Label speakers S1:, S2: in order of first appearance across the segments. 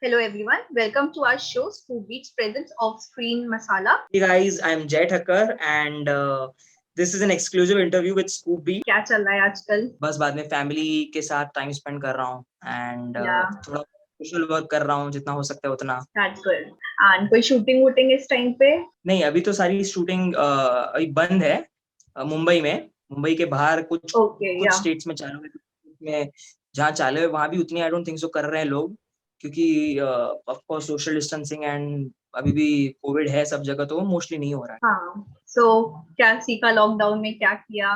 S1: Hello everyone, welcome to our show Spook Beats presents Off Screen Masala.
S2: Hey guys, I'm Jay Thakkar and this is an exclusive interview with Scoop Beat.
S1: क्या चल रहा है आजकल?
S2: बस बाद में family के साथ टाइम स्पेंड कर रहा हूँ एंड
S1: Yeah,
S2: थोड़ा सोशल वर्क कर रहा हूँ जितना हो सकता है उतना।
S1: that's good. And कोई शूटिंग वूटिंग इस टाइम पे?
S2: नहीं, अभी तो सारी शूटिंग अभी बंद है। मुंबई में, मुंबई के बाहर कुछ
S1: Okay,
S2: कुछ
S1: yeah.
S2: स्टेट्स में चालू है, में जहाँ चालू है वहां भी उतनी आई डोंट थिंक सो कर रहे हैं लोग, क्योंकि of course social distancing and अभी भी कोविड है सब जगह, तो मोस्टली नहीं हो रहा है।
S1: हाँ, so क्या सीखा लॉकडाउन में, क्या किया?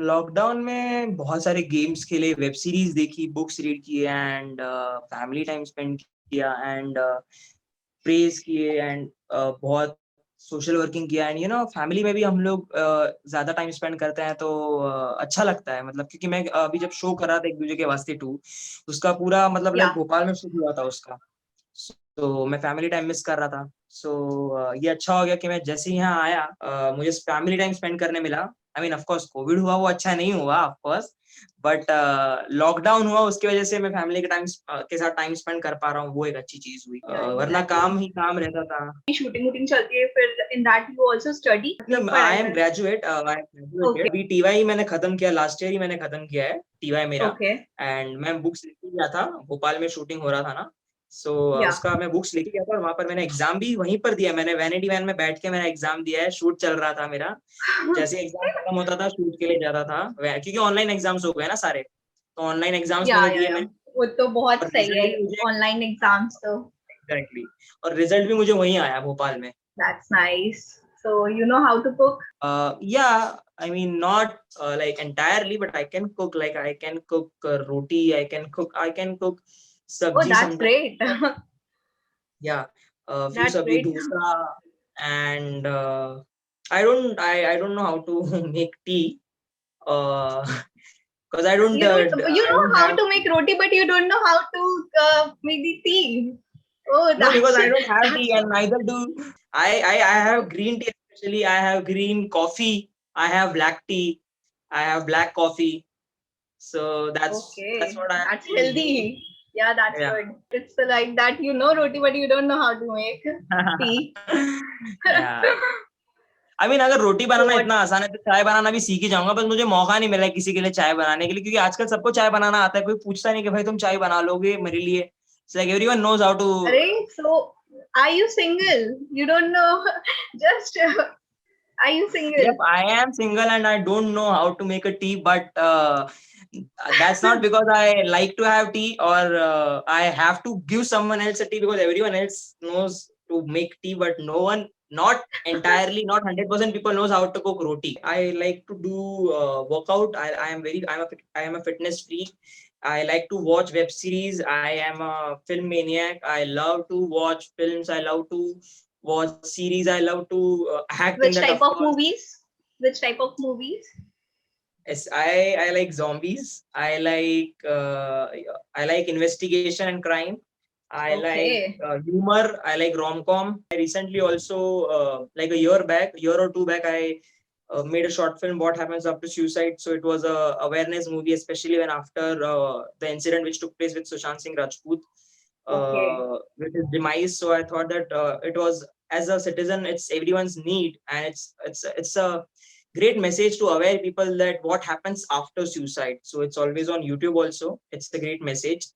S2: लॉकडाउन में बहुत सारे गेम्स खेले, वेब सीरीज देखी, बुक्स रीड किए एंड फैमिली टाइम स्पेंड किया एंड प्रेज किए एंड बहुत सोशल वर्किंग किया एंड फैमिली में भी हम लोग ज्यादा टाइम स्पेंड करते हैं तो अच्छा लगता है, मतलब क्योंकि मैं अभी जब शो कर रहा था एक दूसरे के वास्ते टू, उसका पूरा मतलब लाइक
S1: Yeah.
S2: भोपाल में शूट हुआ था उसका। तो मैं फैमिली टाइम मिस कर रहा था। सो ये अच्छा हो गया कि मैं जैसे ही यहाँ आया, मुझे फैमिली टाइम स्पेंड करने मिला। I mean of course Covid हुआ वो अच्छा नहीं हुआ ऑफ कोर्स, बट लॉकडाउन हुआ उसकी वजह से मैं फैमिली के साथ टाइम स्पेंड कर पा रहा हूँ, वो एक अच्छी चीज हुई। वरना
S1: Exactly.
S2: काम ही काम रहता था।
S1: शूटिंग वूटिंग चलती है फिर in that you also study मतलब
S2: आई
S1: पढ़ाई
S2: एम
S1: कर?
S2: Graduate, I am graduated,
S1: Okay,
S2: अभी टीवाई मैंने खत्म किया, लास्ट ईयर ही मैंने खत्म किया है टीवाई मेरा।
S1: okay,
S2: एंड मैं बुक्स लेके गया था, भोपाल में शूटिंग हो रहा था ना, सो
S1: yeah.
S2: उसका मैं बुक्स लेके गया था और वहां पर मैंने एग्जाम भी वहीं पर दिया। मैंने वैनिटी वैन में बैठ के मैंने एग्जाम दिया है, शूट चल रहा था मेरा। जैसे एग्जाम खत्म होता था शूट के लिए जाता था, क्योंकि ऑनलाइन एग्जाम्स हो गए ना सारे, तो ऑनलाइन एग्जाम्स
S1: या
S2: मैंने
S1: या
S2: दिए
S1: या
S2: मैंने।
S1: वो तो बहुत
S2: और
S1: सही है,
S2: रिजल्ट भी मुझे
S1: ऑनलाइन एग्जाम्स तो।
S2: एग्जैक्टली, और रिजल्ट भी मुझे वहीं आया भोपाल में।
S1: That's nice. So you know how to cook?
S2: Yeah, I mean, not like entirely, but I can cook. Like I can cook roti. I can cook
S1: Oh,
S2: sabji
S1: that's
S2: sometimes.
S1: great.
S2: Yeah, a few
S1: That's
S2: sabji
S1: great.
S2: dosa, and I don't know how to make tea. Uh, because
S1: You
S2: I
S1: know
S2: don't
S1: how
S2: have.
S1: to make roti, but you don't know how to make the tea. Oh,
S2: No, because
S1: that's
S2: I don't have
S1: that's
S2: tea, and neither do I have green tea, especially I have green coffee. I have black tea. I have black coffee. So that's
S1: okay.
S2: what I
S1: That's
S2: actually do.
S1: healthy. Yeah, that's
S2: Yeah.
S1: good. It's like that you know roti, but you don't know how to make tea.
S2: Yeah. I mean, अगर रोटी
S1: So
S2: banana
S1: what?
S2: इतना आसान है तो चाय बनाना भी सीख ही जाऊंगा, बस मुझे मौका नहीं मिला है किसी के लिए चाय बनाने के लिए, क्योंकि आजकल सबको चाय बनाना आता है, कोई पूछता नहीं कि भाई तुम चाय बना लोगे मेरे लिए। It's like everyone knows how to.
S1: Array, so are you single? You don't know. Just are you
S2: Yep,
S1: single?
S2: I am single and I don't know how to make a tea, but that's not because I like to have tea or I have to give someone else a tea, because everyone else knows to make tea, but no one, not entirely, not 100% people knows how to cook roti. I like to do workout. I am a fitness freak. I like to watch web series. I am a film maniac. I love to watch films. I love to watch series. I love to act in
S1: Which
S2: that,
S1: type
S2: of
S1: of
S2: course.
S1: movies? Which type of movies?
S2: Yes, I like zombies. I like investigation and crime. I like
S1: Okay.
S2: humor. I like rom-com. I recently also, like a year or two back, I made a short film, What Happens After Suicide. So it was a awareness movie, especially when after the incident which took place with Sushant Singh Rajput,
S1: Okay.
S2: with his demise. So I thought that it was, as a citizen, it's everyone's need, and it's a great message to aware people that what happens after suicide. So it's always on YouTube also. It's a great message.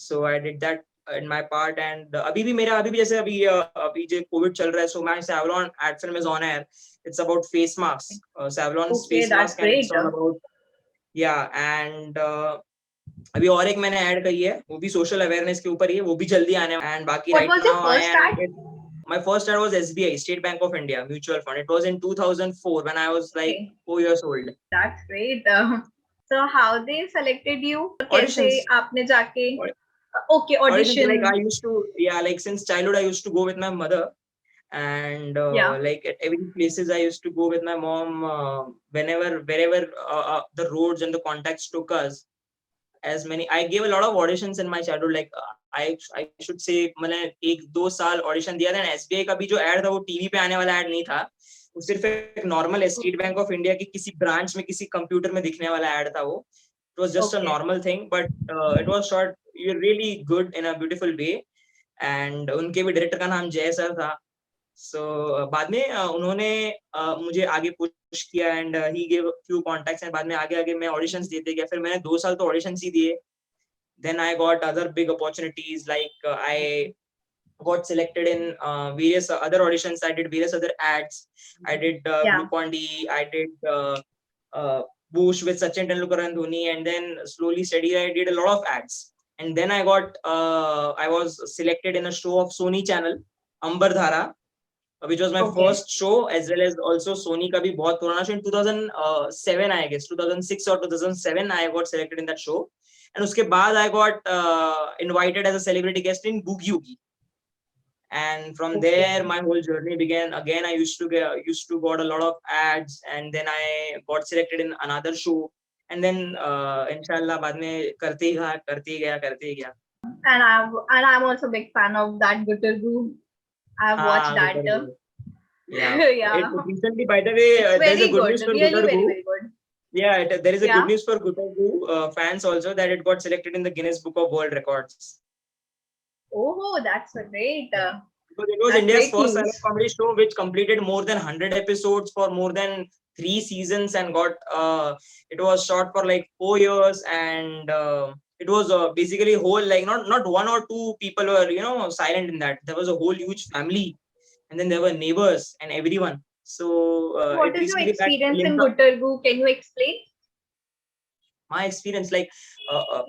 S2: So I did that in my part, and अभी भी जैसे अभी जो Covid चल रहा है, so my Savlon ad film is on air. It's about face masks, Savlon's
S1: Okay,
S2: face
S1: that's
S2: mask, and
S1: great.
S2: it's all about, yeah, and अभी और एक मैंने ऐड करी है, वो भी सोशल अवेयरनेस के ऊपर ही है, वो भी जल्दी आने एंड बाकी
S1: What
S2: right
S1: was your
S2: now I
S1: first
S2: am
S1: ad?
S2: With my first ad was SBI, State Bank of India mutual fund. It was in 2004 when I was like
S1: Okay,
S2: 4 years old.
S1: that's great. So how they selected you? कैसे
S2: Auditions.
S1: आपने जाके? Okay,
S2: Auditions, like I
S1: audition.
S2: used to, yeah, like since childhood I used to go with my mother, and
S1: Yeah.
S2: like at every places I used to go with my mom, wherever the roads and the contacts took us. As many, I gave a lot of auditions in my childhood, like I should say मैंने 1-2 साल audition दिया था। SBI का भी जो add था वो TV पे आने वाला एड नहीं था, वो सिर्फ एक normal state Bank of India की किसी ब्रांच में किसी कंप्यूटर में दिखने वाला एड था वो। It was just a
S1: Okay.
S2: normal thing, but it was shot really good in a beautiful way. And उनके भी डायरेक्टर का नाम जय सर था. सो बाद में उन्होंने मुझे आगे पुश किया and he gave few contacts and बाद में आगे आगे मैं ऑडिशंस देते गया. फिर मैंने 2 साल तो ऑडिशंस ही दिए. Then I got other big opportunities like I got selected in various other auditions. I did various other ads. I did
S1: Yeah.
S2: Glucon-D. I did Boosh with Sachin Tendulkar and Dhoni, and then slowly steady I did a lot of ads. And then I was selected in a show of Sony channel, Ambar Dhara, which was my
S1: Okay.
S2: first show, as well as also Sony का भी बहुत पुराना show in 2007 I guess 2006 or 2007 I got selected in that show. And उसके बाद I got invited as a celebrity guest in Boogie Oogie. And from
S1: Okay.
S2: there my whole journey began. Again I used to got a lot of ads, and then I got selected in another show. And then inshallah बाद में करते ही गया.
S1: And I'm also a big fan of that Guttergu. I've watched that.
S2: Guttergu. Yeah.
S1: Yeah.
S2: Recently, by the way,
S1: It's
S2: there's
S1: very
S2: a good
S1: good.
S2: news for
S1: Really, very,
S2: Guttergu.
S1: very good.
S2: Yeah, there is a
S1: Yeah.
S2: good news for Guttergu fans also, that it got selected in the Guinness Book of World Records.
S1: Oh, that's a great.
S2: Because it was
S1: That's
S2: India's
S1: great
S2: first
S1: news.
S2: silent comedy show which completed more than 100 episodes for more than 3 seasons and got it was shot for like 4 years, and it was basically whole, like not one or two people were silent in that. There was a whole huge family, and then there were neighbors and everyone. So
S1: What
S2: it
S1: is your
S2: recently got
S1: experience in
S2: linked up.
S1: Guttergu? Can you explain?
S2: My experience, like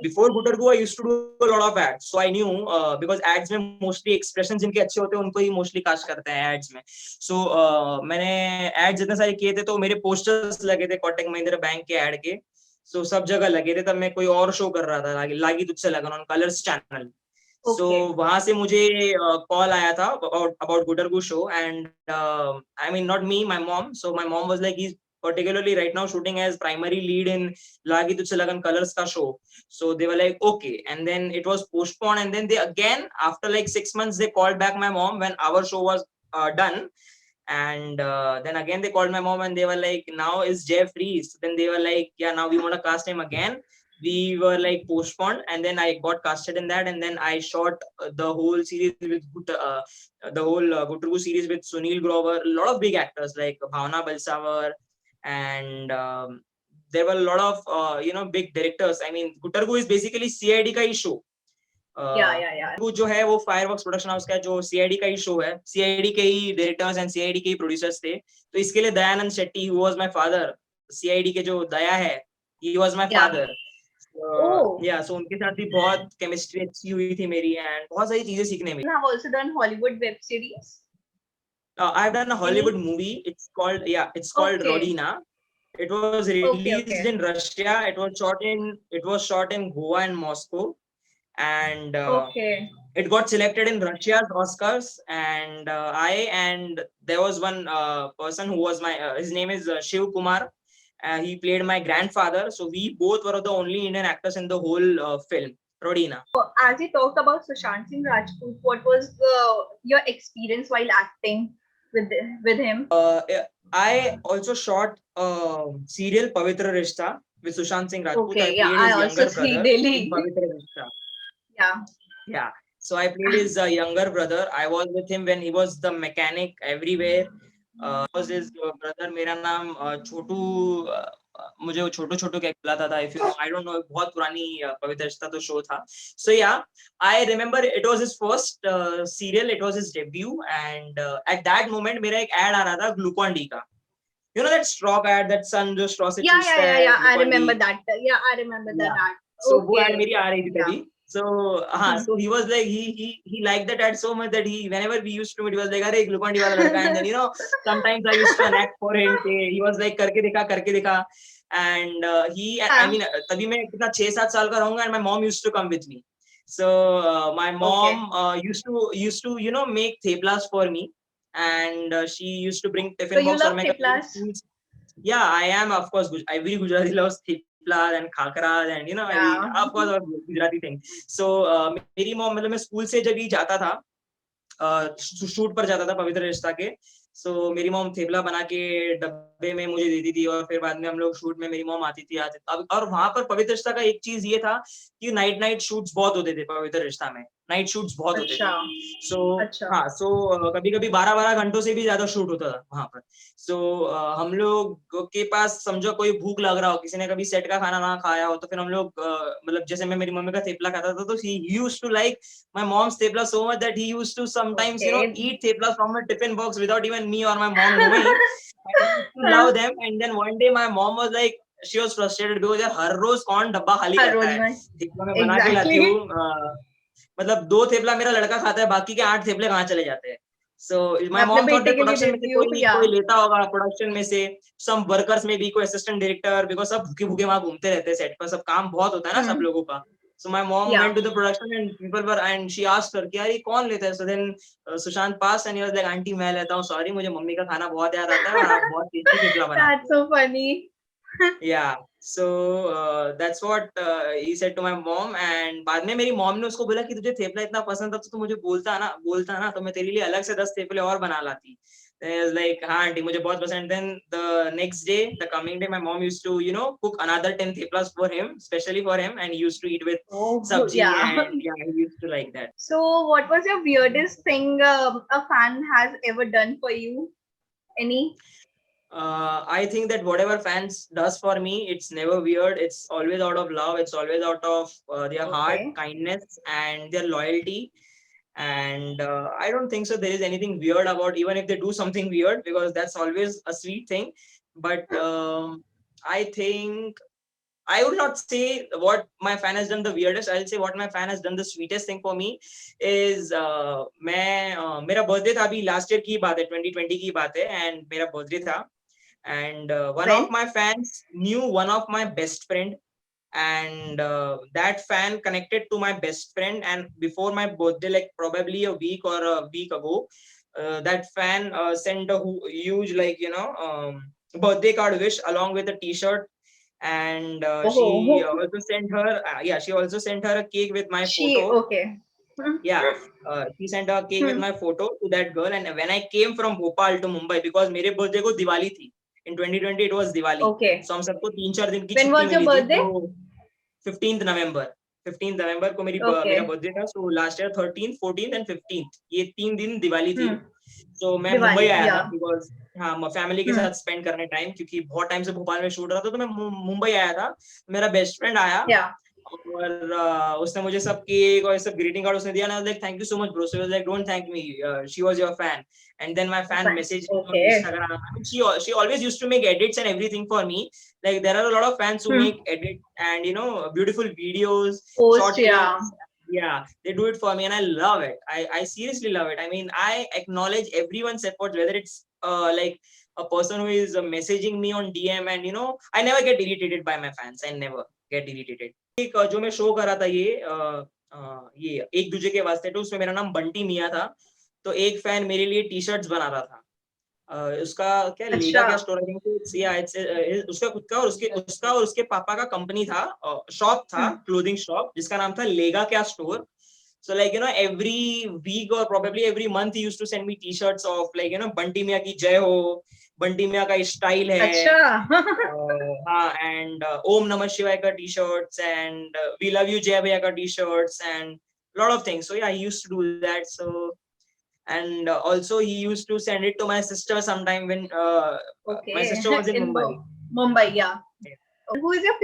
S2: before Guttergu, I used to do a lot of ads, so I knew because ads में mostly expressions जिनके अच्छे होते हैं उनको ही mostly cast करते हैं ads में. So मैंने ads जितने सारे किए थे, तो मेरे posters लगे थे कोटक महिंद्रा बैंक के ad के. So सब जगह लगे थे. तब मैं कोई और शो कर रहा था, लागी तुझसे लगन on Colors channel. So
S1: Okay.
S2: वहां से मुझे कॉल आया था about Guttergu show, and I mean not me, my mom. So my mom was like, he's particularly right now shooting as primary lead in Lagi Tujhse Lagan Colors ka show. So they were like, okay. And then it was postponed, and then they again, after like 6 months, they called back my mom when our show was done. And then again they called my mom and they were like, now is Jeff free? So then they were like, yeah, now we want to cast him again. We were like postponed, and then I got casted in that, and then I shot the whole series with the whole Guttergu series with Sunil Grover, a lot of big actors like Bhavna Balsavar, and there were a lot of big directors. I mean, Guttergu is basically CID का ही show.
S1: Yeah.
S2: वो जो है वो fireworks production house का जो CID का ही show है. CID के ही डायरेक्टर्स एंड सीआईडी के ही प्रोड्यूसर्स थे. तो इसके लिए Dayanand Shetty, who was my father, CID के जो दया है, he was my
S1: Yeah.
S2: Father. So उनके साथ भी बहुत केमिस्ट्री अच्छी हुई थी मेरी, एंड बहुत सारी चीजें सीखने मिली.
S1: You have also done Hollywood web series.
S2: I've done a Hollywood movie. It's called
S1: Okay.
S2: Rodina. It was released
S1: Okay.
S2: in Russia. It was shot in Goa and Moscow, and
S1: Okay.
S2: it got selected in Russia's Oscars. And there was one person who was his name is Shiv Kumar. He played my grandfather. So we both were the only Indian actors in the whole film, Rodina.
S1: As you talked about Sushant Singh Rajput, what was your experience while acting with him?
S2: I also shot serial Pavitra Rishta with Sushant Singh Rajput.
S1: Okay,
S2: I
S1: yeah,
S2: played his
S1: I
S2: younger
S1: also see
S2: brother
S1: daily.
S2: in Pavitra Rishta.
S1: Yeah.
S2: So I played his younger brother. I was with him when he was the mechanic everywhere. Was his brother. मेरा नाम छोटू, मुझे वो छोटू क्या बुलाता था. If you know, I don't know, बहुत पुरानी पवित्र रिश्ता तो शो था. So yeah, I remember it was his first serial. It was his debut, and at that moment मेरा एक ad आ रहा था Glucon-D का. You know that straw ad, that sun जो straw से चूसता है.
S1: Yeah. I
S2: Glucon-D.
S1: remember that. Yeah, I remember
S2: Yeah.
S1: that.
S2: So वो
S1: Okay.
S2: ad मेरी आ रही थी तभी. So so he was like, he liked that ad so much that whenever we used to meet, he was like, अरे Glucon-D वाला लड़का. And then sometimes I used to enact for him. He was like, करके दिखा. And I mean तभी मैं कितना 6-7 साल का रहूंगा, and my mom used to come with me. So my mom used to make theplas for me, and she used to bring tiffin
S1: So you
S2: box.
S1: love theplas?
S2: Yeah, I am, of course. Every Gujarati loves theplas and khakras, and
S1: Yeah.
S2: of course, Gujarati thing. So मेरी mom, मतलब मैं school से जब ही जाता था, shoot पर जाता था पवित्र रिश्ता के. So मेरी मॉम थेपला बना के डब्बे में मुझे देती थी, और फिर बाद में हम लोग शूट में मेरी मॉम आती थी. और वहां पर पवित्र रिश्ता का एक चीज ये था कि नाइट शूट्स बहुत होते थे पवित्र रिश्ता में. नाइट शूट्स बहुत होते थे.
S1: अच्छा
S2: सो
S1: अच्छा
S2: हाँ, सो कभी कभी 12-12 घंटों से भी ज्यादा शूट होता था वहां पर. सो हम लोग के पास समझो कोई भूख लग रहा हो, किसी ने कभी सेट का खाना ना खाया हो, तो फिर हम लोग मतलब जैसे मैं मेरी मम्मी का थेपला खाता था, तो ही used to like my mom's thepla so much that he used to sometimes
S1: okay.
S2: eat thepla from a tiffin box without even me or my mom knowing. I used to love them, and then one day my mom was like, she was frustrated because यार हर रोज कौन डब्बा खाली
S1: हर
S2: करता
S1: रोज
S2: है,
S1: में
S2: थेपला मैं बना के लाती
S1: एग्जैक्टली
S2: हूँ. मतलब 2 थेपला मेरा लड़का खाता है, बाकी के 8 थेपले कहाँ चले जाते हैं. सो
S1: मैं
S2: माय
S1: अपने
S2: मॉम थॉट
S1: बेटे
S2: दैट
S1: के लिए
S2: प्रोडक्शन में से
S1: देती हूँ
S2: कोई
S1: या
S2: कोई लेता होगा, प्रोडक्शन में से सम वर्कर्स में भी कोई असिस्टेंट डायरेक्टर, बिकॉज सब भूखे भूखे वहां घूमते रहते हैं सेट पर, सब काम बहुत होता है ना सब लोगों का. So my mom
S1: या
S2: went to the production and people were, and she asked her कि यार ये कौन लेता है. So then Sushant passed and he was like, aunty मैं लेता हूँ, सॉरी मुझे मम्मी का खाना बहुत याद आता है और आप बहुत टेस्टी थेपला बनाती
S1: that's
S2: हो.
S1: so funny.
S2: Yeah, so that's what he said to my mom. And बाद में मेरी मॉम ने उसको बोला कि तुझे थेपला इतना पसंद था तो तू मुझे बोलता ना तो मैं तेरे लिए अलग से 10 थेपले और बना लाती. Then I was like, हाँ आंटी मुझे बहुत पसंद. Then the next day, the coming day, my mom used to cook another 10 theplas for him, especially for him, and he used to eat with
S1: Oh
S2: sabji,
S1: yeah.
S2: and yeah, he used to like that.
S1: So what was your weirdest thing a fan has ever done for you? Any?
S2: I think that whatever fans does for me, it's never weird. It's always out of love. It's always out of their heart,
S1: Okay.
S2: kindness, and their loyalty. And I don't think so there is anything weird about, even if they do something weird, because that's always a sweet thing. But I think I would not say what my fan has done the weirdest. I'll say what my fan has done the sweetest thing for me is मैं मेरा birthday था अभी last year की बात है, 2020 की बात है, and मेरा birthday था. And one
S1: When?
S2: of my fans knew one of my best friend, and that fan connected to my best friend, and before my birthday, like probably a week or a week ago, that fan sent a huge, like birthday card wish along with a t-shirt. And she
S1: Oh,
S2: also sent her she also sent her a cake with my
S1: she
S2: photo.
S1: okay.
S2: Yeah, she sent a cake with my photo to that girl. And when I came from Bhopal to Mumbai, because मेरे birthday को दिवाली थी, in 2020 it was Diwali,
S1: Okay.
S2: so हम सबको 3-4 दिन की
S1: When
S2: छुट्टी
S1: was your
S2: मिली थी.
S1: birthday?
S2: तो 15th November, 15th नवंबर को मेरा
S1: Okay.
S2: बर्थडे था. So last year 13th 14th and 15th ये 3 दिन दिवाली थी.
S1: Hmm.
S2: तो मैं मुंबई
S1: Diwali.
S2: आया था
S1: Yeah.
S2: बिकॉज हाँ फैमिली के
S1: Hmm.
S2: साथ स्पेंड करने टाइम, क्योंकि बहुत टाइम से भोपाल में शूट रहा था, तो मैं मुंबई आया था. मेरा बेस्ट फ्रेंड आया
S1: Yeah.
S2: और उसने मुझे सब केक और सब ग्रीटिंग कार्ड उसने दिया. ना like thank you so much bro. So like don't thank me, she was your fan. And then my fan
S1: Fine.
S2: messaged me on
S1: Okay.
S2: Instagram. I mean, she always used to make edits and everything for me. Like there are a lot of fans who
S1: Hmm.
S2: make edit and beautiful videos,
S1: Post.
S2: short
S1: Yeah.
S2: films. Yeah, they do it for me, and I love it. I seriously love it. I mean, I acknowledge everyone's effort, whether it's like a person who is messaging me on DM, and I never get irritated by my fans. I never get irritated. एक जो मैं show कर रहा था ये एक दूजे के वास्ते, तो उसमें मेरा नाम बंटी मिया था. तो एक फैन मेरे लिए टी शर्ट्स बना रहा था. उसका क्या लेगा
S1: अच्छा.
S2: क्या स्टोर, उसका खुद का और उसके पापा का कंपनी था, शॉप था,
S1: Hmm.
S2: क्लोथिंग शॉप, जिसका नाम था लेगा क्या store. So like every week or probably every month he used to send me t-shirts of like Bunty मिया की जय हो, बंटी मिया का स्टाइल है.
S1: अच्छा.
S2: हाँ, and ओम नमः शिवाय का t-shirts, and we love you जय भैया का t-shirts, and lot of things. So yeah, he used to do that. So and also he used to send it to my sister sometime when my
S1: Okay.
S2: sister was in
S1: In
S2: Mumbai.
S1: Mumbai. Yeah.
S2: Yeah.
S1: Who is your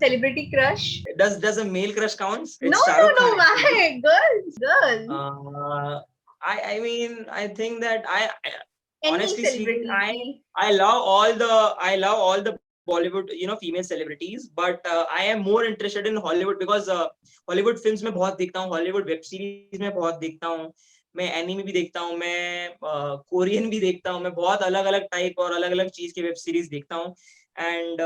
S1: celebrity crush?
S2: Does a male crush counts?
S1: No,
S2: It's Shah
S1: no,
S2: Rukh Khan
S1: no.
S2: actually.
S1: Why? Girls. Girls.
S2: I mean I think that
S1: Any
S2: honestly speaking,
S1: celebrity.
S2: I love all the Bollywood female celebrities, but I am more interested in Hollywood because Hollywood films में बहुत देखता हूँ, Hollywood web series में बहुत देखता हूँ, मैं anime भी देखता हूँ, मैं कोरियन भी देखता हूँ, मैं बहुत अलग अलग टाइप और अलग अलग चीज की वेब सीरीज देखता हूँ. And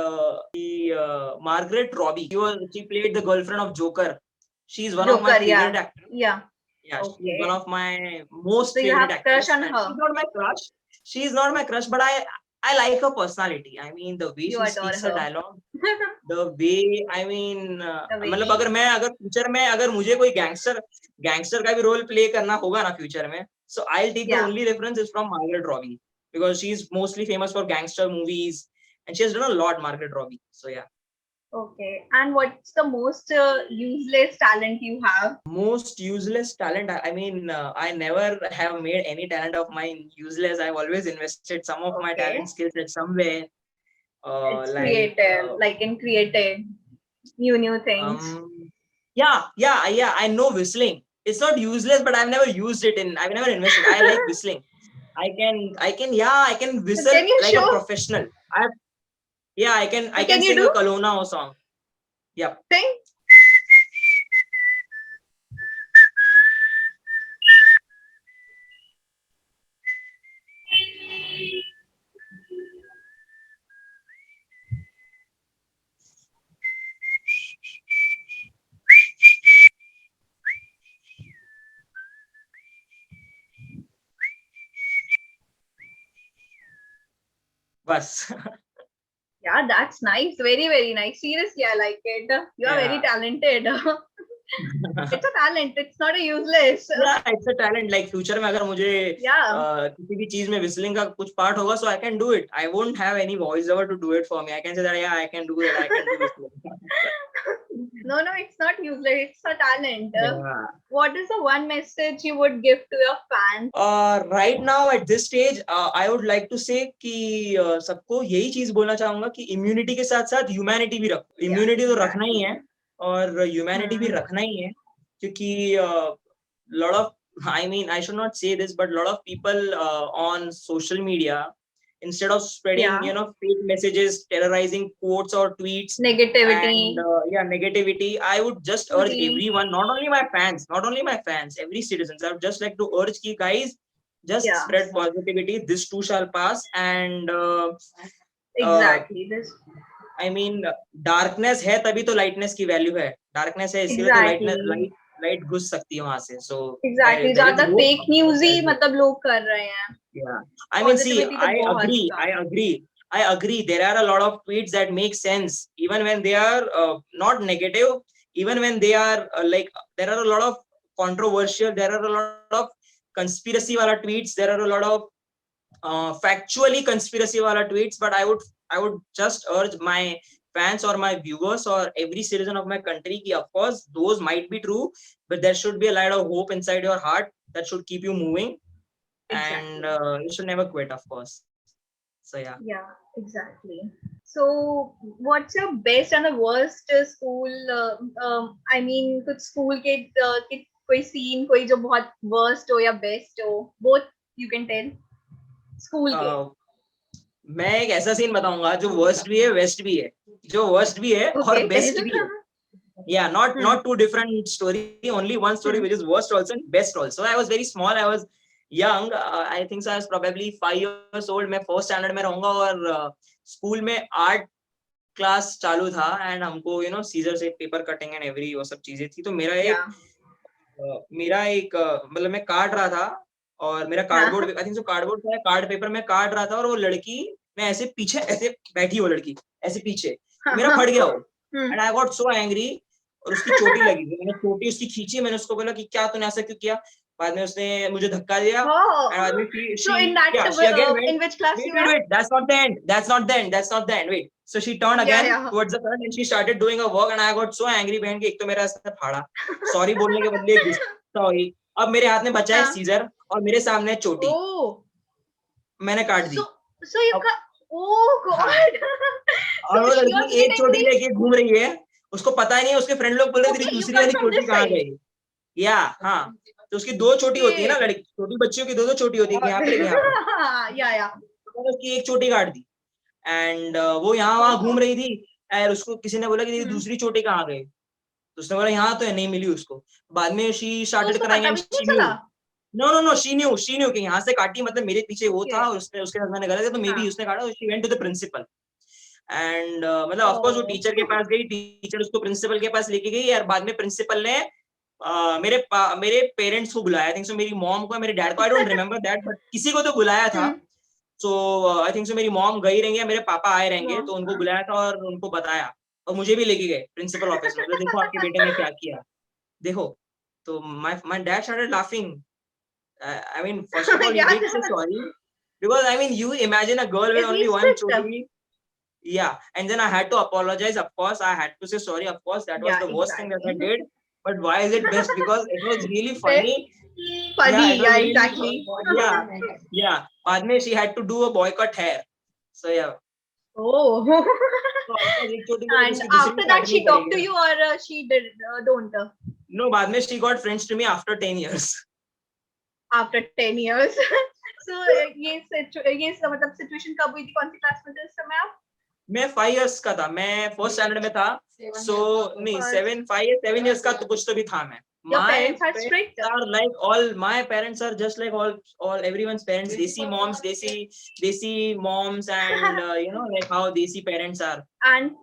S2: Margaret Robbie, she played the girlfriend of Joker. She's one of my
S1: Joker.
S2: favorite
S1: Yeah.
S2: actors.
S1: Yeah.
S2: Yeah, she's one
S1: Okay.
S2: of my most
S1: So you have
S2: favorite
S1: crush
S2: actors,
S1: on
S2: and
S1: her.
S2: she's not my crush, but I like her personality. I mean, the way
S1: You
S2: she
S1: adore
S2: speaks her
S1: her.
S2: dialogue, the way, I mean,
S1: The way
S2: मतलब
S1: she.
S2: अगर future में अगर मुझे कोई gangster का भी role play करना होगा ना फ्यूचर में, so I'll take the
S1: Yeah.
S2: only reference is from Margaret Robbie, because she's mostly famous for gangster movies, and she has done a lot, Margaret Robbie. So yeah.
S1: Okay. And what's the most useless talent you have?
S2: Most useless talent. I mean, I never have made any talent of mine useless. I've always invested some of my talent
S1: Okay.
S2: skills at somewhere.
S1: It's
S2: Like
S1: creative, like in creative new things.
S2: um, yeah. I know whistling. It's not useless, but I've never used it in. I've never invested. I like whistling. I can whistle
S1: Can you
S2: like a
S1: show?
S2: professional. I Yeah, I can
S1: Can you
S2: sing a
S1: do?
S2: Kalona or song. Yep.
S1: Sing.
S2: Bus.
S1: Yeah, that's nice. Very, very nice. Seriously, I like it. You are very
S2: Yeah.
S1: talented. It's a talent. It's not a useless.
S2: Yeah, it's a talent. Like future में अगर मुझे
S1: Yeah.
S2: किसी भी चीज में whistling का कुछ part होगा, so I can do it. I won't have any voiceover to do it for me. I can say that yeah, I can do that. I can do whistling.
S1: No, no, it's not useless. It's a talent.
S2: Yeah.
S1: What is the one message you would give to your fans?
S2: Right now at this stage, I would like to say कि सबको यही चीज बोलना चाहूंगा कि immunity के साथ साथ ह्यूमैनिटी भी रखो.
S1: Yeah,
S2: इम्यूनिटी तो रखना ही है
S1: exactly.
S2: और ह्यूमैनिटी भी
S1: Hmm.
S2: रखना ही है क्योंकि lot of I mean I should not say this, but a lot of people on social media, instead of spreading
S1: Yeah.
S2: fake messages, terrorizing quotes or tweets and
S1: Negativity.
S2: negativity, I would just urge
S1: Bullying.
S2: everyone, not only my fans, every citizens. I would just like to urge ki guys, just
S1: Yeah.
S2: spread positivity. This too shall pass. And
S1: Exactly. This.
S2: I mean, darkness है तभी तो lightness की value है. Darkness है इसीलिए तो
S1: Exactly.
S2: light घुस सकती है वहां से. So
S1: Exactly.
S2: there is
S1: ज्यादा
S2: hope.
S1: फेक न्यूज ही
S2: There's hope.
S1: मतलब लोग कर रहे हैं.
S2: Yeah. I mean, see,
S1: positivity तो बहुत कम.
S2: I agree. There are a lot of tweets that make sense, even when they are not negative, even when they are there are a lot of controversial, there are a lot of conspiracy wala tweets, there are a lot of factually conspiracy wala tweets, but I would just urge my fans or my viewers or every citizen of my country ki of course those might be true, but there should be a light of hope inside your heart that should keep you moving. And
S1: Exactly.
S2: you should never quit, of course. So yeah.
S1: Yeah, exactly. So, what's your best and the worst school? I mean, कुछ school के कोई scene कोई जो बहुत worst हो या best हो, both you can tell. School के.
S2: मैं एक ऐसा सीन बताऊंगा जो वर्स्ट भी है वेस्ट भी है, जो वर्स्ट भी है और
S1: Okay,
S2: बेस्ट
S1: tell.
S2: भी है. Yeah, not two different story, only one story which is worst also and best also. I was very small, I was young, I think so I was probably 5 years old. मैं first standard में रहूंगा और school में art class चालू था and हमको scissor से paper cutting and every वो सब चीजें थी. तो
S1: Yeah.
S2: मेरा एक मतलब मैं काट रहा था और मेरा cardboard, I think so cardboard था, कार्ड पेपर में काट रहा था और वो लड़की, मैं ऐसे पीछे ऐसे बैठी, वो लड़की ऐसे पीछे, मेरा फट गया वो and I got so angry और उसकी चोटी लगी. मैंने चोटी उसकी खींची, मैंने उसको बोला कि क्या तूने ऐसा क्यों किया. बाद में उसने मुझे धक्का दिया
S1: Oh.
S2: एंड बाद में
S1: So in that,
S2: she again went,
S1: in which class you were?
S2: wait, that's not the end, that's not the end, wait. So she turned again towards the front and she started doing her work and I got so angry. बहन के एक तो मेरा इसने फाड़ा, sorry बोलने के बदले गुस्सा हुई. अब मेरे हाथ में बचा है सीजर और मेरे सामने चोटी. मैंने काट दी.
S1: So you got, oh god.
S2: और वो लड़की एक चोटी लेके घूम रही है, उसको पता ही नहीं, उसके फ्रेंड लोग बोल रहे तेरी दूसरी वाली चोटी कहाँ गई. या हाँ, तो उसकी दो चोटी होती है ना, लड़की छोटी बच्चियों की दो चोटी होती है, यहाँ पे यहाँ पे.
S1: या
S2: उसकी एक चोटी काट दी एंड वो यहाँ वहां घूम रही थी और उसको किसी ने बोला कि तेरी दूसरी चोटी कहाँ गई. तो उसने बोला यहाँ तो नहीं मिली उसको. बाद में शी स्टार्टेड कराएंगे and she knew, no she knew कि यहाँ से काटी, मतलब मेरे पीछे वो था और उसने उसके साथ मैंने गलत है तो मे बी उसने काटा. She went to the principal and मतलब ऑफ कोर्स वो टीचर के पास गई, टीचर उसको प्रिंसिपल के पास लेके गई और बाद में प्रिंसिपल ने मेरे पेरेंट्स को बुलाया. आई थिंक सो मेरी मॉम को, मेरे डैड को, I don't remember that, but किसी को तो बुलाया था. सो आई थिंक सो मेरी मॉम गई रहेंगे, मेरे पापा आए रहेंगे, तो उनको बुलाया था और उनको बताया और मुझे भी लेके गए प्रिंसिपल ऑफिस में. तो देखो आपके बेटे ने क्या किया, देखो. तो my dad started laughing. I mean, first of all, he did say sorry because I mean, you imagine a girl with only one choti. Yeah, and then I had to apologize. Of course, I had to say sorry. Of course, that was
S1: Yeah,
S2: the worst thing that I
S1: exactly.
S2: did. But why is it best? Because it was really
S1: Best,
S2: funny. Yeah, it
S1: funny,
S2: was
S1: yeah,
S2: really
S1: exactly.
S2: yeah, yeah. बाद में she had to do a boycott hair. So yeah.
S1: Oh.
S2: तो of course एक चोटी के बाद
S1: And
S2: उसकी दूसरी भी
S1: after that,
S2: काटनी ही
S1: she talked
S2: पड़ेगी
S1: to
S2: ना.
S1: you, or she did don't
S2: No, बाद में she got friends to me after 10 years.
S1: after 10 years. So ये मतलब सिचुएशन कब हुई थी, कौन सी क्लास में थे उस समय आप?
S2: मैं 5 years का था. मैं फर्स्ट स्टैंडर्ड में था. So नहीं,
S1: First,
S2: 7 years का तो कुछ तो भी था मैं.
S1: your
S2: My
S1: parents are strict?
S2: parents are like all my parents are just like all everyone's parents. Desi moms and like how Desi parents are.
S1: And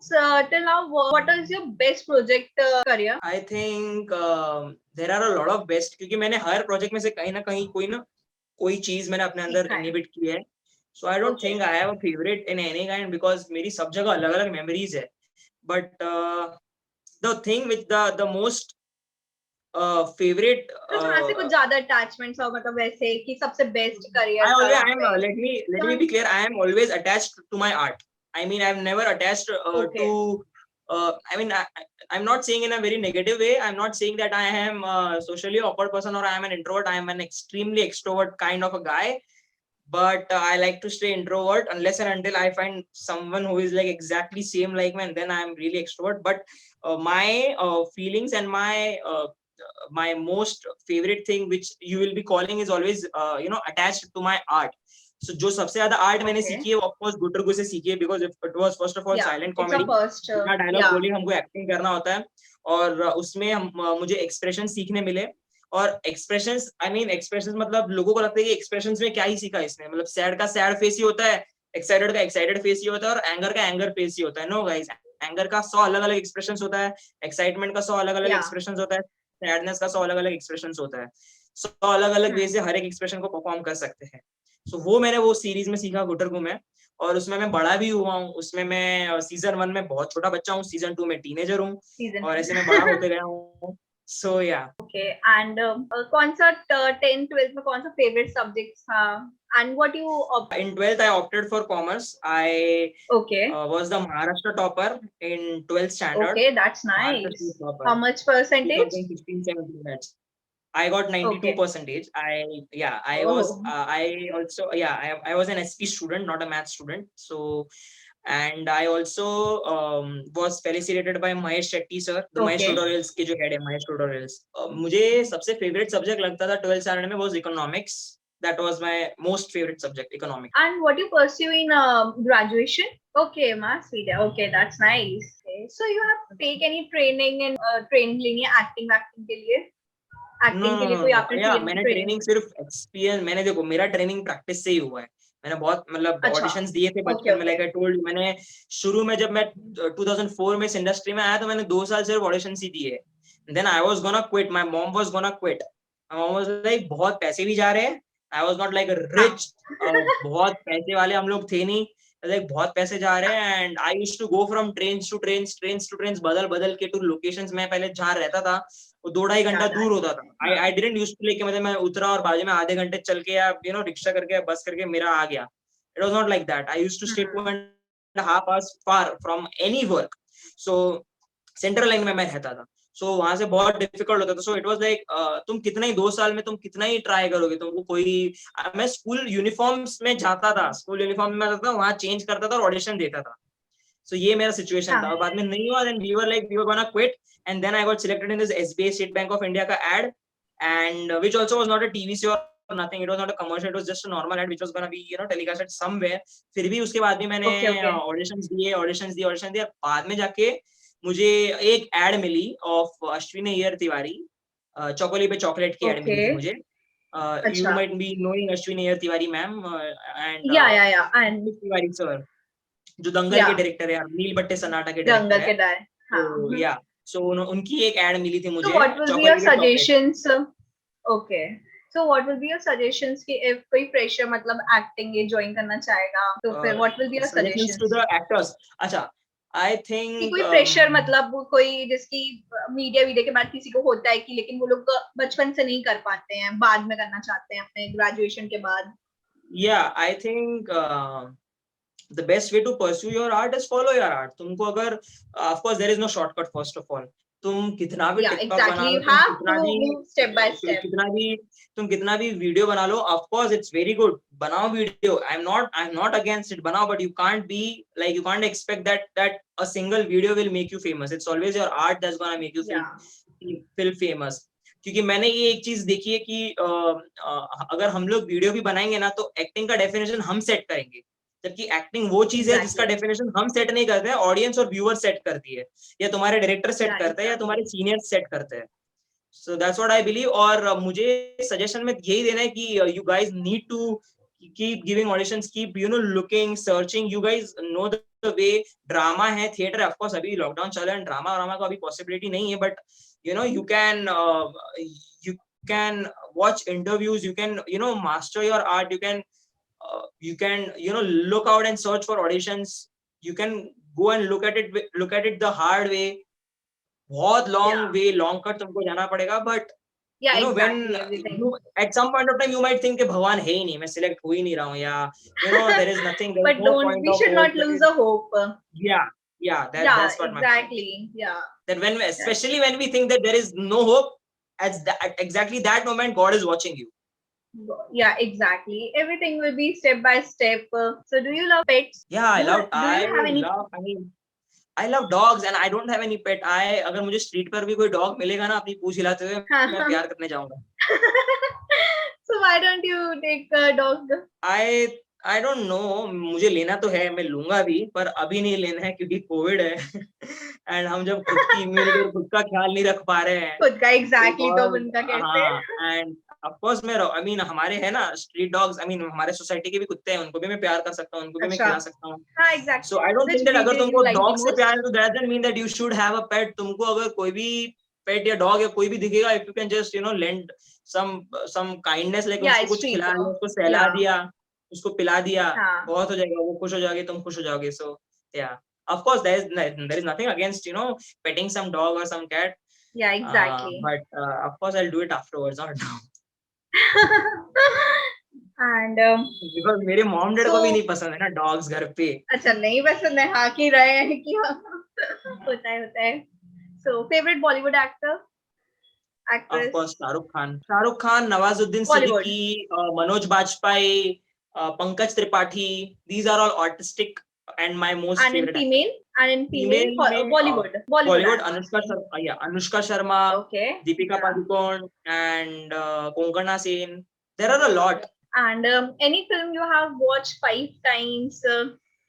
S1: till now, what is your best project career?
S2: I think there are a lot of best, क्योंकि मैंने हर project में से कहीं ना कहीं कोई चीज मैंने अपने अंदर
S1: सीखा है.
S2: इनहिबिट की है. So I don't
S1: Okay.
S2: think I have a favorite in any kind because मेरी सब जगह अलग अलग मेमोरीज है. But the thing with the most favorite
S1: तो जहाँ से कुछ ज्यादा अटैचमेंट्स हो, मतलब वैसे कि सबसे बेस्ट करियर
S2: I
S1: था
S2: always
S1: वहाँ
S2: I am
S1: पे.
S2: let me be clear. I am always attached to my art. I mean, I've never attached
S1: Okay.
S2: to. I mean, I'm not saying in a very negative way. I'm not saying that I am a socially awkward person or I am an introvert. I am an extremely extrovert kind of a guy. But I like to stay introvert unless and until I find someone who is like exactly same like me, and then I'm really extrovert. But my feelings and my most favorite thing which you will be calling is always attached to my art. So जो सबसे ज्यादा art मैंने
S1: Okay.
S2: सीखी है वो of course गुटरगु से सीखी है, because it was first of all
S1: Yeah,
S2: silent
S1: it's a
S2: comedy.
S1: first.
S2: बिना डायलॉग
S1: Yeah.
S2: बोले हमको एक्टिंग करना होता है, और उसमें मुझे एक्सप्रेशन सीखने मिले. और एक्सप्रेशंस, आई मीन एक्सप्रेशंस मतलब लोगों को लगता है कि एक्सप्रेशंस में क्या ही सीखा इसने, मतलब सैड का सैड फेस ही होता है, एक्साइटेड का एक्साइटेड फेस ही होता है, और एंगर का एंगर फेस ही होता है. नो गाइस, एंगर का 100 अलग अलग एक्सप्रेशंस होता है, एक्साइटमेंट का 100 अलग अलग
S1: Yeah.
S2: एक्सप्रेशंस होता है, सैडनेस का 100 अलग अलग एक्सप्रेशंस होता है. 100 अलग अलग वे से हर एक एक्सप्रेशन को परफॉर्म कर सकते हैं. सो वो मैंने वो सीरीज में सीखा गुटरगु में, और उसमें मैं बड़ा भी हुआ हूँ. उसमें मैं सीजन 1 में बहुत छोटा बच्चा हूँ, सीजन 2 में टीनेजर हूँ,
S1: Season
S2: और
S1: 2.
S2: ऐसे में बड़ा होते गया हूँ. सो या
S1: Okay. And कौन सा 10th 12th में कौन सा favorite subjects था? And what you
S2: in 12th I opted for commerce. I
S1: Okay.
S2: was the Maharashtra topper in 12th standard.
S1: Okay, that's
S2: Maharashtra
S1: nice.
S2: state topper.
S1: How much percentage?
S2: 2016-17 batch. I got 92
S1: Okay.
S2: percentage. I was
S1: Oh,
S2: I also I was an SP student, not a math student. So, and I also was felicitated by Mahesh Shetty sir, the Mahesh
S1: okay.
S2: tutorials के जो head है Mahesh tutorials. मुझे सबसे favorite subject लगता था 12th standard में was economics. That was my most favorite subject, economics.
S1: And what you pursue in graduation? Okay, mass media. Okay, that's nice. Okay. So you have to take any training in training लेनी है acting के लिए?
S2: No,
S1: Acting के लिए
S2: no,
S1: कोई
S2: no.
S1: आपने
S2: Yeah, मैंने
S1: training?
S2: Training सिर्फ एक्सपीरियंस, मैंने देखो मेरा ट्रेनिंग प्रैक्टिस से ही हुआ है. मैंने बहुत मतलब
S1: अच्छा.
S2: ऑडिशंस दिए थे
S1: Okay,
S2: बचपन में, लाइक
S1: okay.
S2: I told. मैंने शुरू में जब मैं 2004 में इस इंडस्ट्री में आया तो मैंने 2 साल सिर्फ ऑडिशंस ही दिए. Then I was gonna quit, my mom was gonna quit. My mom was like बहुत पैसे भी जा रहे हैं. आई वाज नॉट लाइक
S1: हाँ.
S2: रिच, बहुत पैसे वाले हम लोग थे नहीं, लाइक बहुत पैसे जा रहे हैं. And I used to go from trains to trains बदल बदल के टू लोकेशंस. मैं पहले जहाँ रहता था वो 2-2.5 घंटा दूर होता था. आई डिडंट यूज्ड टू, लेके मतलब मैं उतरा और बाजू में आधे घंटे चल के या रिक्शा करके या बस करके मेरा आ गया. It was not like that. I used to stay 2.5 hours far from any work. So central line में मैं रहता था. सो वहां से बहुत डिफिकल्ट होता था. सो इट वाज लाइक तुम कितना ही 2 साल में तुम कितना ही ट्राई करोगे, तुमको कोई. मैं स्कूल यूनिफॉर्म्स में जाता था, स्कूल यूनिफॉर्म में जाता था, वहां चेंज करता था और ऑडिशन देता था. सो ये मेरा सिचुएशन था. और बाद में नहीं हुआ. Then we were gonna quit. And then I got selected in this SBI State Bank of India का ad, and which also was not a TVC और nothing. It was not a commercial. It was just a normal ad which was gonna be telecasted somewhere. फिर भी उसके बाद भी मैंने
S1: Okay.
S2: Audition दिए. बाद में जाके मुझे एक एड मिली ऑफ अश्विनी अय्यर तिवारी. चॉकोली पे चॉकलेट की एड मिली थी
S1: Okay.
S2: मुझे. You
S1: अच्छा.
S2: might be knowing Ashwini Ayyar Tiwari ma'am, and
S1: Yeah. And
S2: Tiwari sir, जो दंगल के
S1: yeah,
S2: डायरेक्टर है यार, नील बट्टे सन्नाटा के डायरेक्टर
S1: दंगल
S2: है.
S1: के दाए. हाँ.
S2: तो या सो उनकी एक एड मिली थी
S1: So
S2: मुझे,
S1: what will be your
S2: chocolate पे chocolate.
S1: suggestions? Okay. So what will be your suggestions कि if कोई fresher मतलब acting ये join करना चाहेगा तो फिर what will be your
S2: suggestions to
S1: suggestions?
S2: The actors. अच्छा, आई
S1: कि
S2: थिंक
S1: कोई फ्रेशर मतलब कोई जिसकी मीडिया वीडियो के बाद किसी को होता है कि लेकिन वो लोग बचपन से नहीं कर पाते हैं, बाद में करना चाहते हैं अपने ग्रेजुएशन के बाद.
S2: या I think the best way to pursue your art is follow your art. तुमको अगर of course there is no shortcut first of all. तुम कितना भी
S1: Yeah,
S2: टिकटॉक बना
S1: exactly.
S2: Low,
S1: You have to move step by step.
S2: तुम कितना भी video बना लो, of course it's very good. बनाओ video. I'm not against it. बनाओ, but you can't be like, you can't expect that a single video will make you famous. It's always your art that's gonna make you feel famous. क्योंकि मैंने ये एक चीज देखी है कि अगर हम लोग वीडियो भी बनाएंगे ना, तो एक्टिंग का डेफिनेशन हम सेट करेंगे, जबकि एक्टिंग वो चीज है जिसका डेफिनेशन हम सेट नहीं करते हैं, ऑडियंस और व्यूअर सेट करती है, या तुम्हारे डायरेक्टर सेट करते हैं, या तुम्हारे सीनियर सेट करते हैं. So that's what I believe. और मुझे सजेशन में यही देना है कि you guys need to keep giving auditions, keep looking, searching. You guys know the way drama है, theater है, of course अभी लॉकडाउन चल रहा है, ड्रामा का अभी पॉसिबिलिटी नहीं है, but you can watch interviews, you can master your art, you can look out and search for auditions, you can go and look at it the hard way, बहुत long way, long cut तुमको जाना पड़ेगा, but when you at some point of time you might think कि भगवान है ही नहीं, मैं select हो ही नहीं रहा हूँ, या there is nothing, there is no point
S1: we
S2: of
S1: should not lose the hope.
S2: That's what
S1: exactly.
S2: That when especially when we think that there is no hope, exactly that moment God is watching you.
S1: Yeah, exactly. Everything will be step by step. So do you love pets?
S2: I love dogs and I don't have any pet. अगर मुझे street पर भी कोई dog मिलेगा ना अपनी पूंछ हिलाते हुए, मैं प्यार करने जाऊंगा.
S1: So why don't you take a dog?
S2: I don't know. मुझे लेना तो है, मैं लूंगा भी, पर अभी नहीं लेना है क्योंकि कोविड है एंड हम जब खुद की इम्यूनिटी और खुद का ख्याल नहीं रख पा रहे हैं,
S1: खुद का एग्जैक्टली तो उनका कैसे.
S2: End of course I mean हमारे है ना स्ट्रीट डॉग्स, I mean हमारे सोसाइटी के भी कुत्ते हैं, उनको भी मैं प्यार कर सकता हूँ, उनको भी मैं खिला सकता हूँ.
S1: हाँ, exactly.
S2: So I don't think that अगर तुमको डॉग से प्यार है तो that doesn't mean that you should have a pet. तुमको अगर कोई भी पेट या डॉग या कोई भी दिखेगा, if you can just lend some kindness, like उसको कुछ खिला दिया, उसको सहला दिया, उसको पिला दिया, बहुत हो जाएगा, वो खुश हो जाएगी, तुम खुश हो जाओगे. So yeah, of course there is nothing against petting some dog or some cat.
S1: Yeah, exactly.
S2: But of course I'll do it afterwards, not now.
S1: And
S2: because मेरे मॉम डैड को भी नहीं पसंद है ना डॉग्स घर पे. अच्छा,
S1: नहीं पसंद है. हाँ की रहे हैं कि होता है. So favorite Bollywood actor? Actress?
S2: Of course Shahrukh Khan, Nawazuddin Siddiqui, Manoj Bajpayee, Pankaj Tripathi. These are all artistic and my most favorite.
S1: And in female Bollywood.
S2: Anushka Sharma, okay. Deepika Padukone, and Konkana Sen. There are a lot.
S1: And any film you have watched 5 times?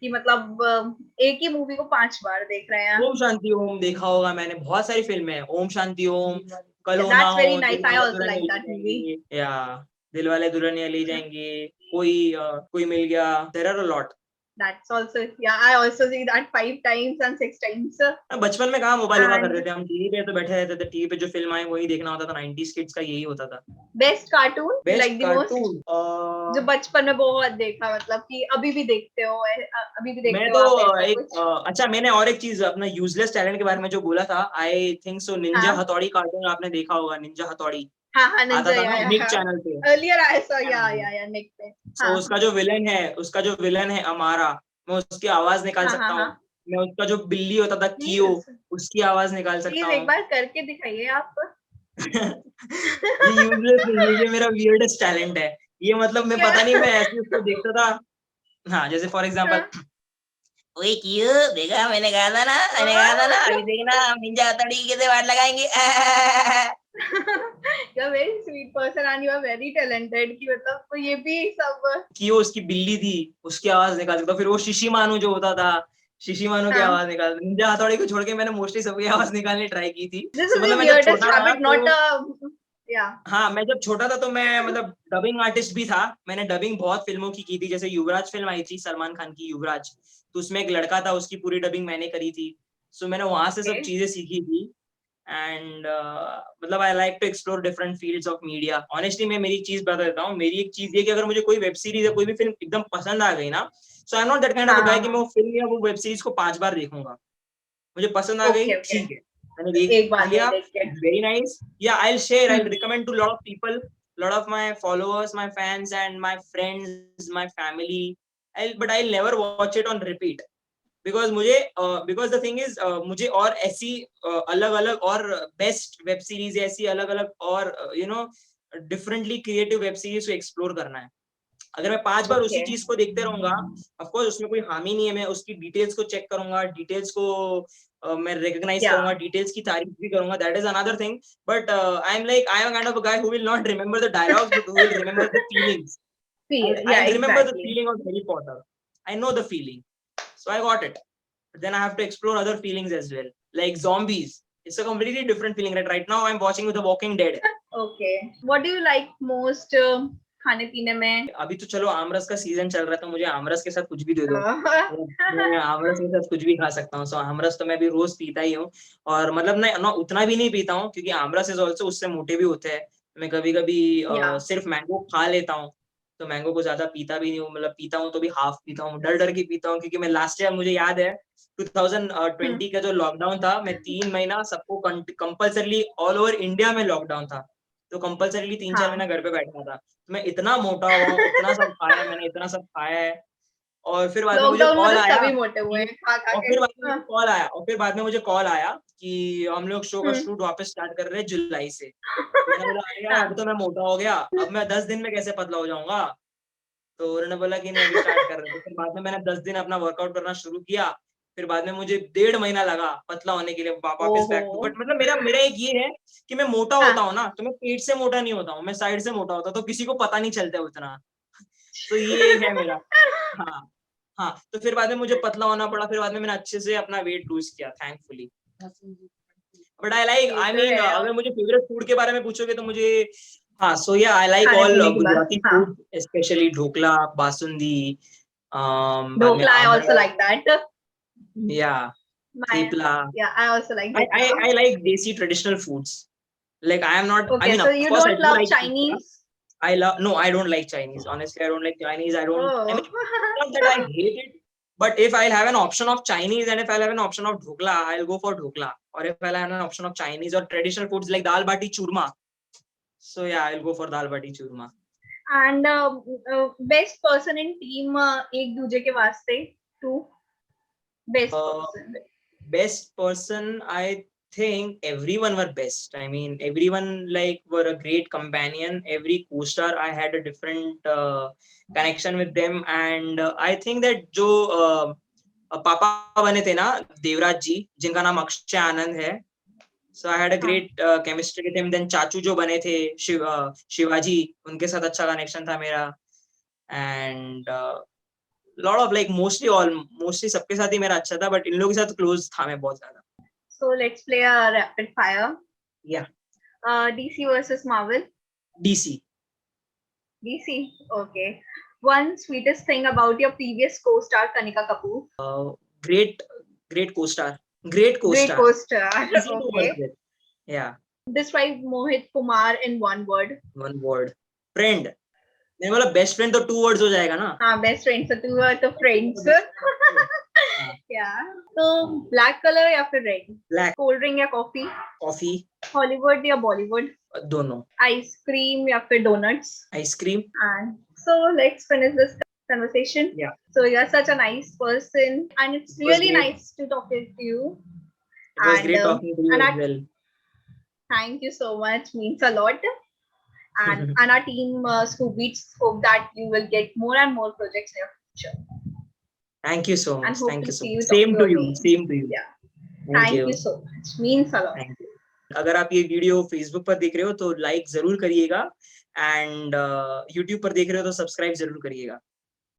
S1: कि मतलब एक ही movie को 5 बार देख रहे हैं.
S2: ओम शांति ओम देखा होगा मैंने, बहुत सारी फिल्में हैं. ओम शांति ओम, कल हो ना हो.
S1: That's very nice. I also like that movie.
S2: Yeah. Dilwale Dulhania ले जाएंगे, कोई मिल गया. There are a lot.
S1: That's also, I also see that 5 times and 6 times.
S2: बचपन में कहाँ मोबाइल हुआ करते थे, हम टीवी पे तो बैठे रहते थे, टीवी पे जो फिल्म आई वही देखना होता था. 90s किड्स का यही होता था.
S1: Best cartoon like the most जो बचपन में बहुत देखा, मतलब कि अभी भी देखते हो?
S2: मैं तो एक अच्छा, मैंने और एक चीज अपना यूजलेस टैलेंट के बारे में जो बोला था, आई थिंक सो निंजा हथौड़ी कार्टून आपने देखा होगा. निंजा हथौड़ी निक चैनल पे
S1: अर्लियर आई सॉ. निक पे.
S2: तो उसका जो विलन है अमारा, मैं उसकी आवाज निकाल सकता हूँ. मैं उसका जो बिल्ली होता था कियो, उसकी आवाज निकाल सकता हूँ.
S1: एक बार करके दिखाइए आप.
S2: ये मेरा वियर्डेस्ट टैलेंट है ये. मतलब मैं पता नहीं, मैं ऐसे उसको देखता था. हाँ, जैसे फॉर एग्जांपल, ओए कियो देखा, मैंने कहा था ना अभी देखना हम निंजा हथौड़ी कैसे वाट लगाएंगे.
S1: You are very sweet person and you are very talented. कि मतलब ये भी सब
S2: कि वो उसकी बिल्ली थी, उसकी आवाज निकाल सकता. फिर वो शिशी मानू जो होता था, शिशी मानू की आवाज निकाल. निंजा हथौड़ी को छोड़ के मैंने मोस्टली सबकी आवाज निकालने ट्राई की थी. हाँ, मैं जब छोटा था तो मैं मतलब डबिंग आर्टिस्ट भी था. मैंने डबिंग बहुत फिल्मों की थी. जैसे युवराज फिल्म आई थी सलमान खान की, युवराज, तो उसमें एक लड़का था, उसकी पूरी डबिंग मैंने करी थी. सो मैंने वहां से सब चीजें सीखी थी. एंड मतलब I like to explore different fields of media. Honestly मैं मेरी चीज बता देता हूँ. मेरी एक चीज ये कि अगर मुझे कोई वेब सीरीज या कोई भी फिल्म एकदम पसंद आ गई ना, so I am not that kind of guy कि मैं वो फिल्म या वो वेब सीरीज को 5 बार देखूंगा. मुझे पसंद आ गई, ठीक है, मैंने देख लिया, very nice. Yeah I will share, I will recommend to lot of people, lot of my followers, my fans and my friends, my family but I'll never watch it on repeat. Because because the thing is, मुझे और ऐसी अलग अलग और best web series ऐसी अलग अलग और डिफरेंटली क्रिएटिव वेब सीरीज को एक्सप्लोर करना है. अगर मैं 5 बार उसी चीज को देखते रहूंगा, ऑफ कोर्स उसमें कोई हानि नहीं है, मैं उसकी डिटेल्स को चेक करूंगा, डिटेल्स को मैं रिकॉग्नाइज करूंगा, डिटेल्स की तारीफ भी करूंगा, that is another thing. But I am kind of a guy who will not remember the dialogues but who will remember the feelings. I remember the feeling of Harry Potter. I know the feeling. So I got it. But then I have to explore other feelings as well. Like zombies. It's a completely different feeling. Right now I'm watching The Walking Dead.
S1: Okay. What do you like most खाने पीने में?
S2: अभी तो चलो आमरस का season चल रहा है, तो मुझे आमरस के साथ कुछ भी दे दो. मैं आमरस के साथ कुछ भी खा सकता हूँ. सो आमरस तो मैं भी रोज पीता ही हूँ. और मतलब ना उतना भी नहीं पीता हूँ, क्योंकि आमरस इज ऑल्सो, उससे मोटे भी होते हैं. मैं कभी कभी सिर्फ मैंगो खा लेता हूँ, तो मैंगो को ज्यादा पीता भी नहीं हूँ. मतलब पीता हूँ तो भी हाफ पीता हूँ, डर डर के पीता हूँ. क्योंकि मैं लास्ट ईयर, मुझे याद है 2020 का जो लॉकडाउन था, मैं 3 महीना सबको कंपल्सरली ऑल ओवर इंडिया में लॉकडाउन था, तो कंपल्सरली 3-4 महीना घर पे बैठा था. तो मैं इतना मोटा हुआ हूँ, इतना सब खाया मैंने, इतना सब खाया है. और फिर बाद में मुझे कॉल आया,
S1: सभी मोटे हुए हैं खा खा
S2: और
S1: के.
S2: फिर बाद में कॉल आया, और फिर बाद में मुझे कॉल आया कि हम लोग शो का शूट वापस स्टार्ट कर रहे हैं जुलाई से. मैंने बोला यार अब तो मैं मोटा हो गया, अब मैं 10 दिन में कैसे पतला हो जाऊंगा. तो उन्होंने बोला कि नहीं अभी स्टार्ट कर रहे थे. फिर बाद में मैंने 10 दिन अपना वर्कआउट करना शुरू किया. फिर बाद में मुझे 1.5 महीना लगा पतला होने के लिए, वापस बैक टू. बट मतलब मेरा एक ये है कि मैं मोटा होता हूँ ना, तो मैं पेट से मोटा नहीं होता हूँ, मैं साइड से मोटा होता हूँ, तो किसी को पता नहीं चलता उतना. तो ये है मेरा. हाँ हाँ. तो फिर बाद में मुझे पतला होना पड़ा, फिर बाद में मैंने अच्छे से अपना वेट लूज किया, थैंकफुली. बट आई मीन अगर मुझे फेवरेट फूड के बारे में पूछोगे तो मुझे, हाँ, सो या I like all Gujarati food, specially dhokla, basundi.
S1: Dhokla, I also like that.
S2: Yeah, thepla.
S1: Yeah, I also like that.
S2: I like desi traditional foods. Like I am not.
S1: Okay,
S2: I mean,
S1: so
S2: of
S1: you
S2: course, I
S1: don't
S2: do
S1: love
S2: like
S1: Chinese?
S2: No, I don't like Chinese. Honestly, I don't like Chinese. I mean, not that I
S1: Oh.
S2: hate it, but if I'll have an option of Chinese and if I'll have an option of dhokla, I'll go for dhokla. Or if I'll have an option of Chinese or traditional foods like dal bati churma, so yeah, I'll go for dal bati churma.
S1: And best person in team, एक दूजे के वास्ते, two best person.
S2: Best person, I think everyone were best. I mean, everyone like were a great companion. Every co-star, I had a different connection with them, and I think that जो पापा बने थे ना देवराज जी, जिनका नाम अक्षय आनंद है, so I had a great chemistry with him. Then चाचू जो बने थे शिवाजी, उनके साथ अच्छा कनेक्शन था मेरा. And lot of like mostly सबके साथ ही मेरा अच्छा था, but इन लोगों के साथ क्लोज था मैं बहुत ज्यादा.
S1: So let's play a rapid fire.
S2: Yeah.
S1: DC versus Marvel.
S2: DC.
S1: DC. Okay. One sweetest thing about your previous co-star Kanika Kapoor.
S2: Great co-star. Great co-star.
S1: Okay.
S2: Yeah.
S1: Describe Mohit Kumar in one word.
S2: One word. Friend. मैंने बोला best friend तो 2 words हो जाएगा ना.
S1: हाँ, best friend तो 2 words तो friends. Yeah. So black color या फिर red?
S2: Black.
S1: Cold drink या coffee?
S2: Coffee.
S1: Hollywood या Bollywood?
S2: दोनों.
S1: Ice cream या फिर donuts?
S2: Ice cream.
S1: And so let's finish this conversation.
S2: Yeah.
S1: So you're such a nice person, and it's really nice to talk to you.
S2: It was great talking to you as well.
S1: Thank you so much. Means a lot. And our team Scoop hope that you will get more and more projects in your future.
S2: Thank you so much.
S1: Thank you so much.
S2: Same to you. Same to you.
S1: Yeah. Thank you so much. Means a lot.
S2: Thank you. अगर आप ये video Facebook पर देख रहे हो तो like जरूर करिएगा, एंड यूट्यूब पर देख रहे हो तो सब्सक्राइब जरूर करिएगा.